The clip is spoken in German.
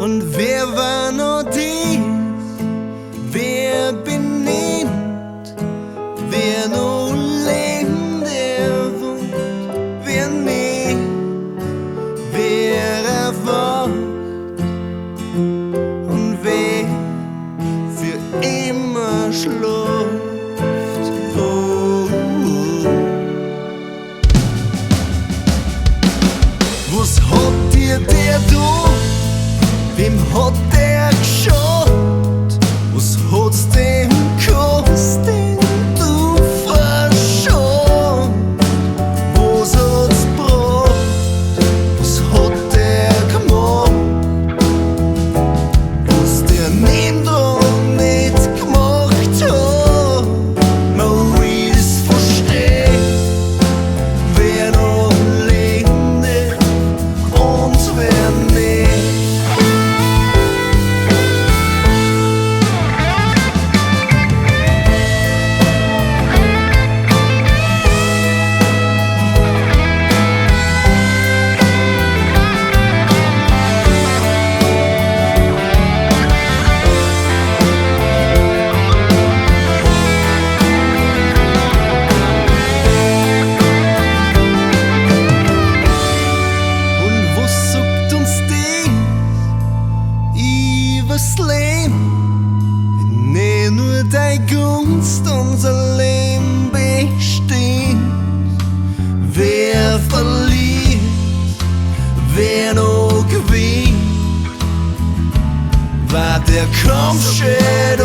Und wer war nur dies? Wer benimmt? Wer nur lebt, der wohnt? Wer nicht? Wer erwacht? Und wer für immer schläft? Oh, oh. Was hat dir der da? Wem hat der geschaut? Was hat's dem gekostet, den du verschont? Was hat's gebracht? Was hat der gemacht? Was der nebendran nicht gemacht hat? Man will es verstehen, wer noch lebt und wer nicht. Was Leben, wenn nicht nur deine Gunst unser Leben bestimmt? Wer verliert, wer noch gewinnt? War der Kampf schön